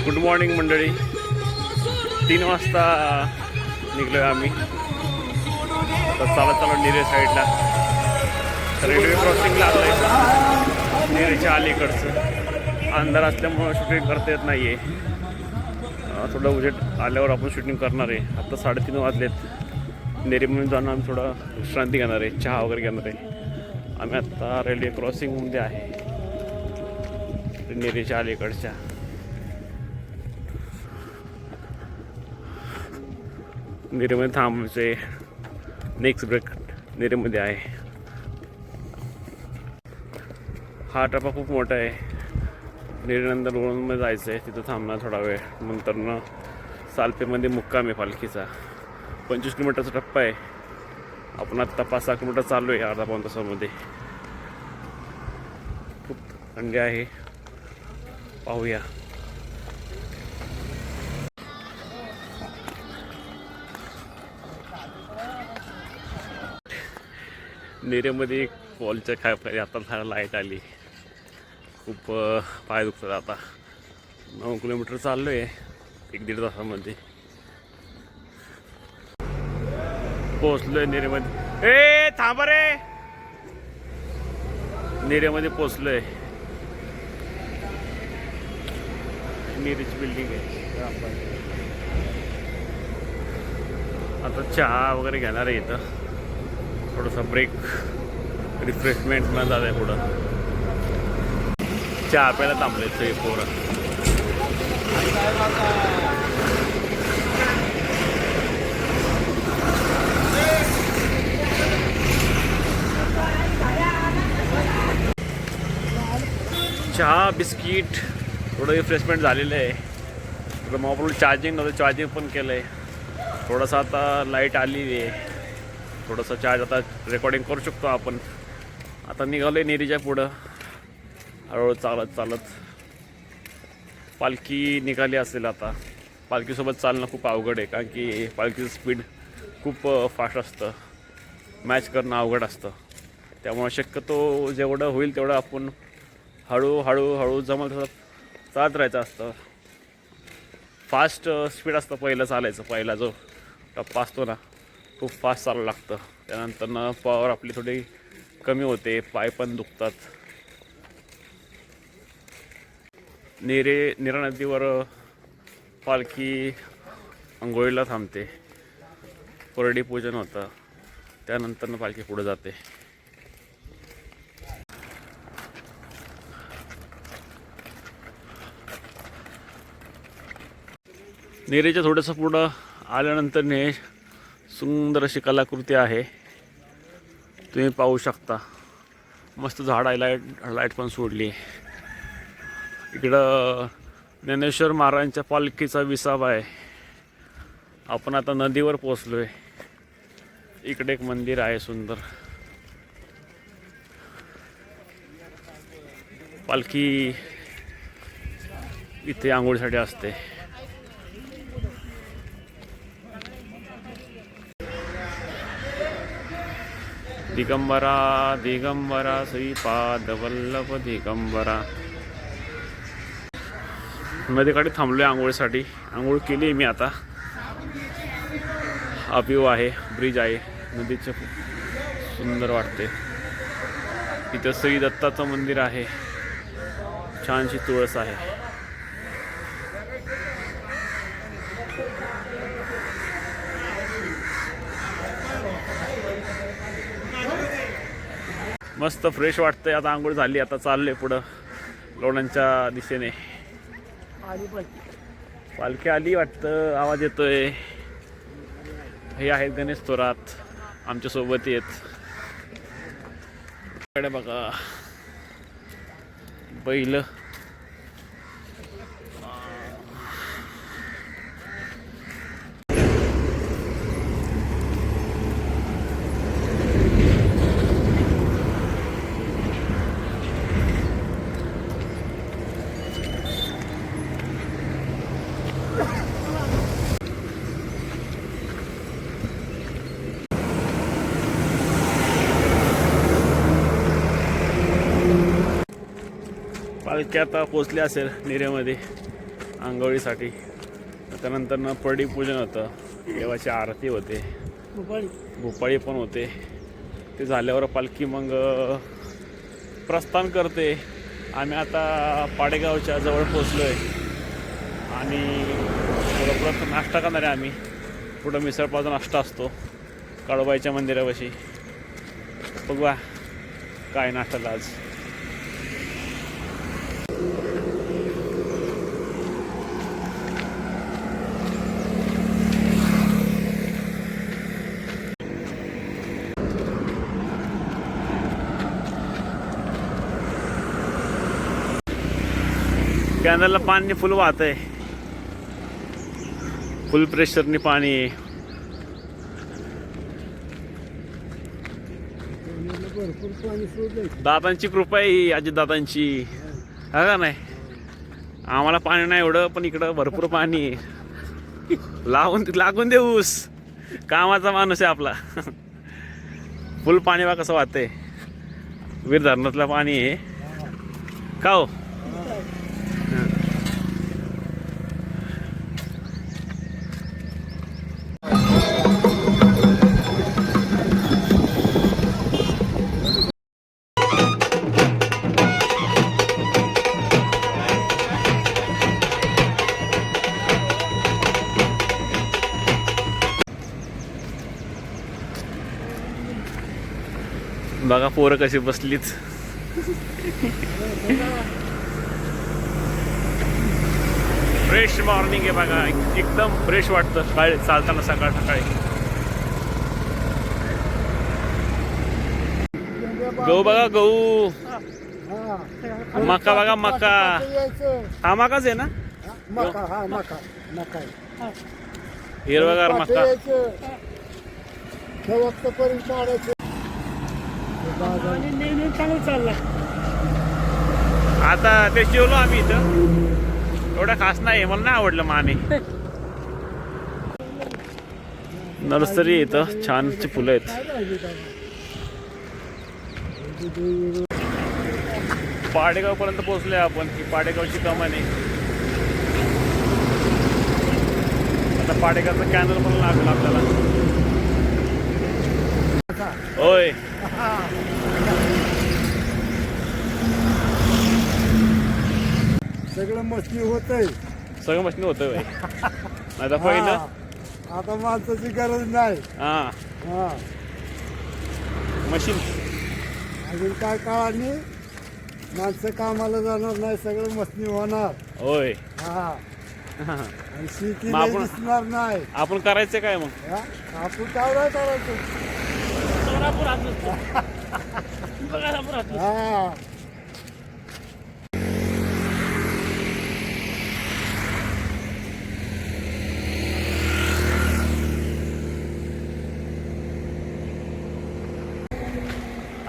Good morning मंडळी. 3 वाजता निघलो आहे आम्ही. तर चालत चालत निरे साईडला रेल्वे क्रॉसिंगला आलं आहे. निरेच्या अलीकडचं अंधार असल्यामुळं शूटिंग करता येत नाही आहे. थोडं उजेड आल्यावर आपण शूटिंग करणार आहे. आता 3:30 वाजलेत. नेरीमधून जाऊन आम्ही थोडं विश्रांती घेणार आहे, चहा वगैरे घेणार आहे. आम्ही आत्ता रेल्वे क्रॉसिंगमध्ये आहे, नेरीच्या अलीकडच्या. नेरीमध्ये थांबायचे. नेक्स्ट ब्रेक नेरीमध्ये आहे. हा टप्पा खूप मोठा आहे. नेरीनंतर लोणंदमध्ये जायचं आहे, तिथं थांबणार थोडा वेळ. नंतर सालपेमध्ये मुक्काम आहे पालखीचा. 25 किलोमीटरचा टप्पा आहे. आपण आत्ता 5-6 किलोमीटर चाललो आहे अर्धा पाऊण तासामध्ये. खूप थंडी आहे, पाहूया. नेरेमध्ये पॉलच्या खाय आता झाडा लाईट आली. खूप पाय दुखतात आता. 9 किलोमीटर चाललो आहे 1-1.5 तासामध्ये. पोचलोय नेरेमध्ये. थांबा रे. नेरेमध्ये पोचलोय. नेरीची बिल्डिंग आहे. आता चहा वगैरे घेणार आहे इथं. थोडासा ब्रेक रिफ्रेशमेंट न झालं आहे पुढं. चहा प्यायला थांबले ते पोरं. चहा बिस्किट थोडं रिफ्रेशमेंट झालेलं आहे. थोडं मग आपण चार्जिंग नव्हतं, चार्जिंग पण केलं आहे. थोडंसं आता लाईट आली आहे. थोडंसं चार्ज आता रेकॉर्डिंग करू शकतो आपण. आता निघालो आहे नेरीच्या पुढं हळूहळू चालत चालत. पालखी निघाली असेल आता. पालखीसोबत चालणं खूप अवघड आहे, कारण की पालखीचं स्पीड खूप फास्ट असतं. मॅच करणं अवघड असतं. त्यामुळे शक्यतो जेवढं होईल तेवढं आपण हळूहळू जमल तसं चालत राहायचं असतं. फास्ट स्पीड असतं पहिलं चालायचं. पहिला जो टप्पा असतो ना, खूप फास्ट चालावं लागतं. त्यानंतर पॉवर आपली थोडी कमी होते, पाय पण दुखतात. नीरा नदीवर पालखी अंघोळीला थांबते. कोरडी पूजन होतं. त्यानंतर पालखी पुढे जाते. नेरीच्या थोडंसं पुढं आल्यानंतर सुंदर अशी कलाकृती आहे, तुम्ही पाहू शकता. मस्त झाड आहे, लाईट पण सोडली. इकडं ज्ञानेश्वर महाराजांच्या पालखीचा विसावा आहे. आपण आता नदीवर पोचलो आहे. इकडे एक मंदिर आहे सुंदर. पालखी इथे आंघोळीसाठी असते. दिगंबरा दिगंबरा श्रीपाद वल्लभ दिगंबरा. नदीकडे थांबलोय आंघोळीसाठी. आंघोळ केली मी आता. अभिव आहे, ब्रिज आहे नदीचं, सुंदर वाटते. इथं श्री दत्ताचं मंदिर आहे. छानशी तुळस आहे. मस्त फ्रेश वाटतंय. आता आंघोळ झाली. आता चाललोय पुढं लोणंदच्या दिशेने. पालखी आली वाटतं, आवाज येतोय. हे आहेत गणेश थोरात, आमच्यासोबत येत. इकडे बघा बैल. पालखी आता पोचली असेल नेरेमध्ये. आंघोळीसाठी. त्यानंतर पडी पूजन होतं, देवाची आरती होते, भोपाळी पण होते. ते झाल्यावर पालखी मग प्रस्थान करते. आम्ही आता पाडेगावच्या जवळ पोचलो आहे आणि थोडं नाश्ता करणार आहे आम्ही. पुढं मिसळपावचा नाश्ता असतो काळोबाईच्या मंदिरापाशी. बघूया काय नाश्ताला आज. कॅनलला पाणी फुल वाहत आहे, फुल प्रेशरने पाणी आहे. दादांची कृपा आहे ही, आजी दादांची. हा का नाही, आम्हाला पाणी नाही एवढं, पण इकडं भरपूर पाणी आहे. लागून देऊस, कामाचा माणूस आहे आपला. फुल पाणी बा कसं वाहतंय. वीर धरणातलं पाणी आहे का हो. बघा पोरं कशी बसलीत. फ्रेश मॉर्निंग आहे बघा, एकदम फ्रेश वाटतं सकाळी चालताना, सकाळ सकाळी. गहू बघा, गहू. मका बघा, मका. हा मकाच आहे ना, हिरवागार मका. आता ते जेवलो आम्ही इथं, एवढं खास नाही, मला नाही आवडलं माने. नर्सरी इथं छानची फुलं आहेत. पाडेगाव पर्यंत पोहोचलोय आपण. ही पाडेगावची कमान आहे. आता पाडेगावचं कॅनल पण लागलं आपल्याला. होय, सगळं मस्ती होतंय, सगळं मशीन होतं भाई. नाही तर पहिलं आता माणसाची गरज नाही. हा मशीन. अजून काय काळाने माणसं कामाला जाणार नाही, सगळं मस्ती होणार. होय. हा, आणि शेती मग आपण- दिसणार नाही. आपण करायचं काय मग. हा? आपण काय नाही करायचं. हा,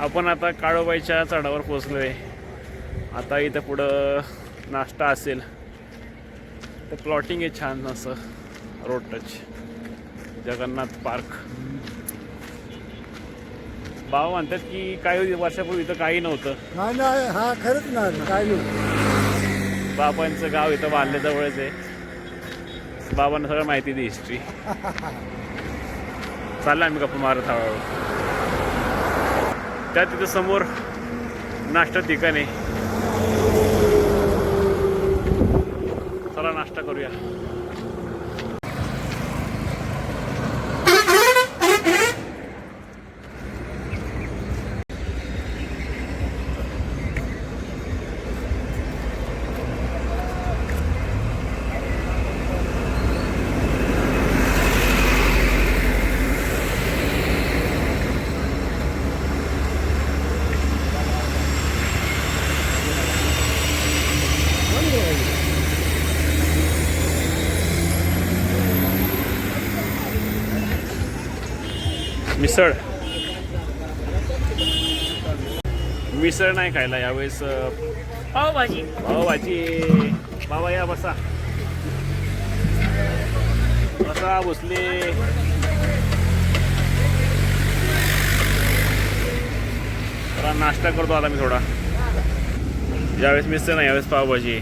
आपण आता काळोबाईच्या चढावर पोचलोय. आता इथं पुढं नाश्ता असेल. तर प्लॉटिंग आहे छान असं, रोड टच, जगन्नाथ पार्क. बाबा म्हणतात की काही वर्षापूर्वी इथं काही नव्हतं. नाही नाही, हा खरंच नाही, काय नाही. बाबांचं गाव इथं बांधल्याजवळच आहे. बाबांना सगळं माहिती दी हिस्ट्री. चाललं आम्ही गप्पा मारत हळूहळू. त्या तिथं समोर नाश्ता ठिकाण आहे. चला नाश्ता करूया. मिसळ. मिसळ नाही खायला यावेळेस. पावभाजी. पावभाजी. बाबा या, बसा बसा, बसले. जरा नाश्ता करतो आता मी थोडा. यावेळेस मिसळ नाही, यावेळेस पावभाजी.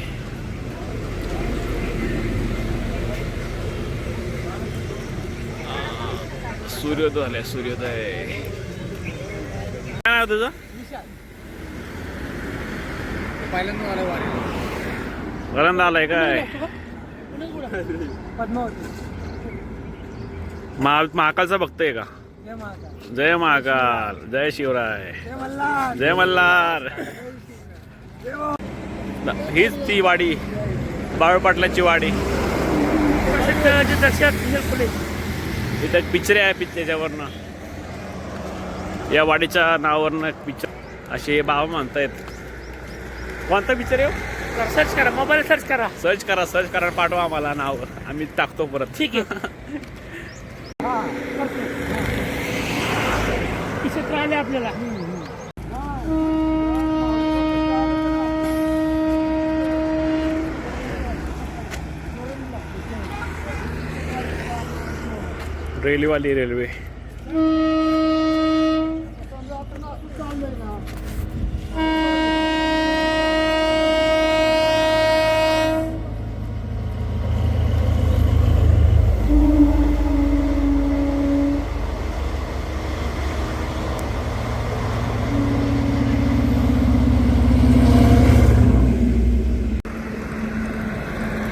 सूर्योदय झालाय, सूर्योदय. काय नाव तुझं? पहिल्यांदा आलाय काय? महाकालचा भक्त आहे का? जय महाकाल, जय शिवराय, जय मल्हार. हीच ती वाडी, बाळ पाटलाची वाडी. इथं पिक्चर आहे, त्याच्यावरनं या वाडीच्या नावावरनं पिक्चर असे बाबा म्हणतायत. कोणता पिक्चर आहे? सर्च करा, मोबाईल सर्च करा. सर्च करा पाठवा आम्हाला नाव, आम्ही टाकतो परत. ठीक आहे. चित्र आले आपल्याला. रेल्वेवाली रेल्वे.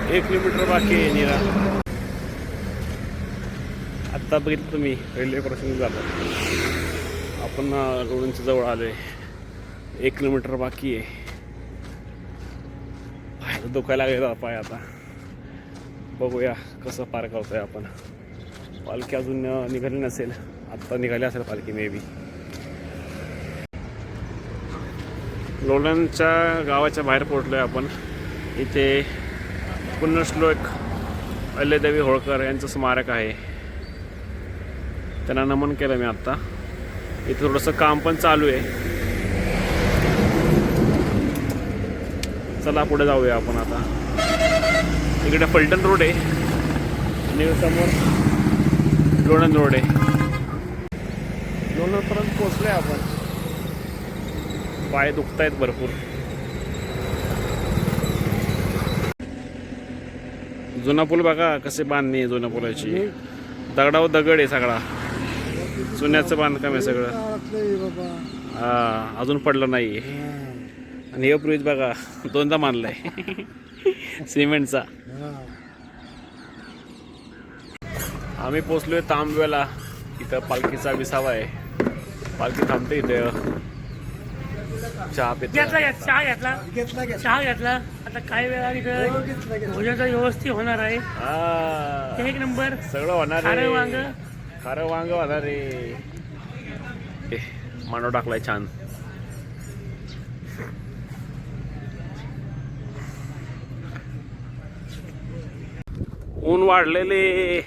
एक किलोमीटर बाकी आहे निरा. आत्ता बघितलं तुम्ही रेल्वे क्रॉसिंग झालं. आपण रोडच्या जवळ आलोय. 1 किलोमीटर बाकी आहे. पाय दुखायला लागेल पाय आता. बघूया कसं पार करतोय आपण. पालखी अजून निघाली नसेल. आत्ता निघाली असेल पालखी मे बी. लोणंदच्या गावाच्या बाहेर पोहोचलोय आपण. इथे पुण्यश्लोक अहिल्यादेवी होळकर यांचं स्मारक आहे. त्यांना नमन केलं मी आत्ता. इथे थोडंसं काम पण चालू आहे. चला पुढे जाऊया आपण आता. इकडे फलटण रोड आहे आणि समोर लोणंद रोड आहे. लोणंदपर्यंत पोचलोय आपण. पाय दुखत आहेत भरपूर. जुना पूल बघा कसे बांधणी आहे जुन्या पुलाची. दगडावर दगड आहे सगळा. जुन्याचं बांधकाम आहे सगळं. हा अजून पडलं नाही. आणि हे ब्रिज बघा 2दा बांधलाय सिमेंटचा. आम्ही पोचलोय तांबव्याला. इथं पालखीचा विसावा आहे. पालखी थांबते इथे. चहा पितो. चहा घेतला. आता काही वेळा भोजनाचा व्यवस्थित होणार आहे. एक नंबर सगळं होणार आहे. खारं वांग होणार आहे. मांडव टाकलाय छान. ऊन वाढलेले.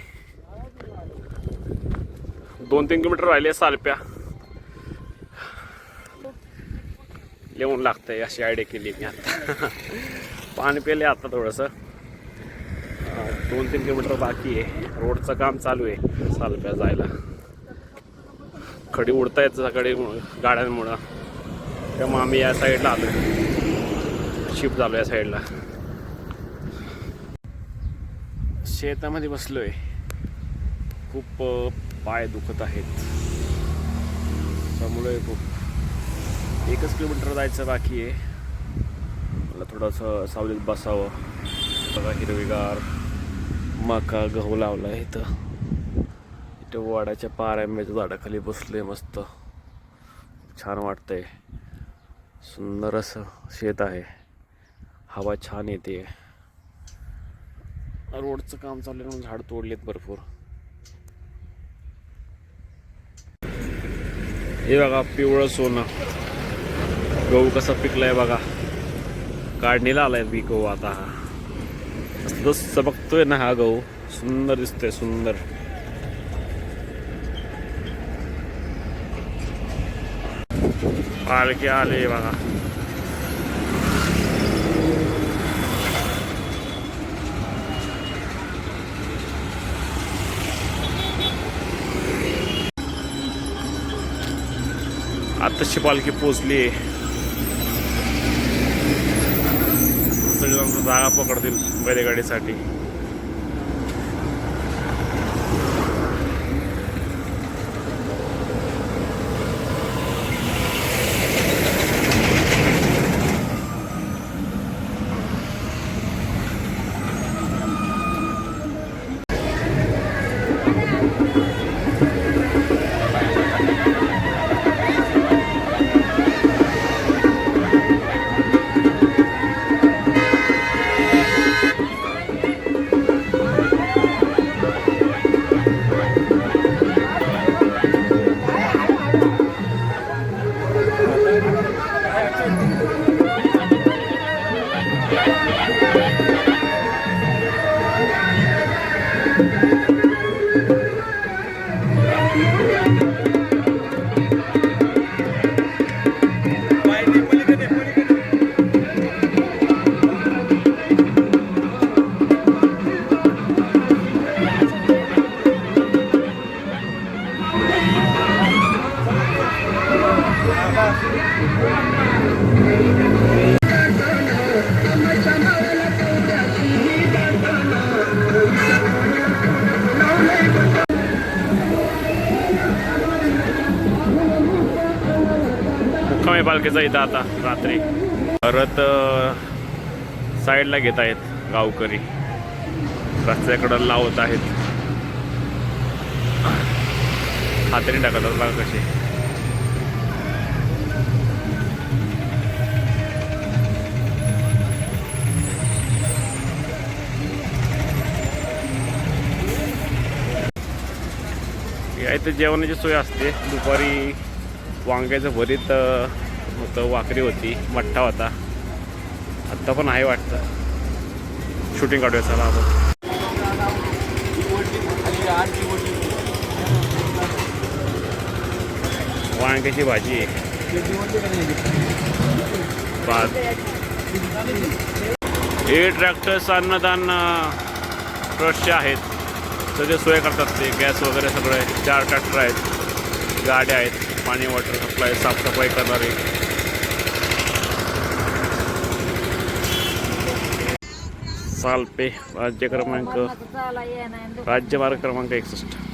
2-3 किलोमीटर राहिले सालप्या. लिहून लागतंय अशी आयडिया केली मी आता. पाणी पेले आता थोडंसं. 2-3 किलोमीटर बाकी आहे. रोडचं काम चालू आहे सालप्या जायला. खडी उडतायत सगळे गाड्यांमुळं. त्यामुळे आम्ही या साईडला आलो. शिफ्ट झालो या साईडला. शेतामध्ये बसलोय. खूप पाय दुखत आहेत. त्यामुळे खूप 1 किलोमीटर जायचं बाकी आहे. मला थोडंसं सावलीत बसावं. बघा हिरवीगार मका गहू लावला आहे इथं. इथं वाड्याच्या पारांब्याच्या झाडाखाली बसलोय मस्त. छान वाटतंय. सुंदर असं शेत आहे. हवा छान येते. रोडचं काम चाललं म्हणून झाड तोडलेत भरपूर. हे बघा पिवळं सोनं. गहू कसा पिकलाय बघा. काढणीला आलाय बी गहू आता. जसं बघतोय ना हा गहू सुंदर दिसतोय सुंदर. पालखी आले बघा. आताची पालखी पोचली. सगळ्यांना जागा पकडतील बैलगाडीसाठी. पालखीचा इथं आता रात्री परत साईडला घेत आहेत गावकरी, रस्त्याकडं लावत आहेत, हाताने टाकतात बघा कसे. या इथे जेवणाची सोय असते. दुपारी वांग्याचं भरीत होतं, वाकरी होती, मठ्ठा होता, आत्ता पण आहे वाटतं. शूटिंग काढूया चला आपण. वांग्याची भाजी आहे, भात. हे ट्रॅक्टर्स अन्नदान ट्रस्टचे आहेत, सगळे सोय करतात ते. गॅस वगैरे सगळे 4 ट्रॅक्टर आहेत, गाड्या आहेत, पाणी वॉटर सप्लाय, साफसफाई करणारे. सालपे राज्य मार्ग क्रमांक 61.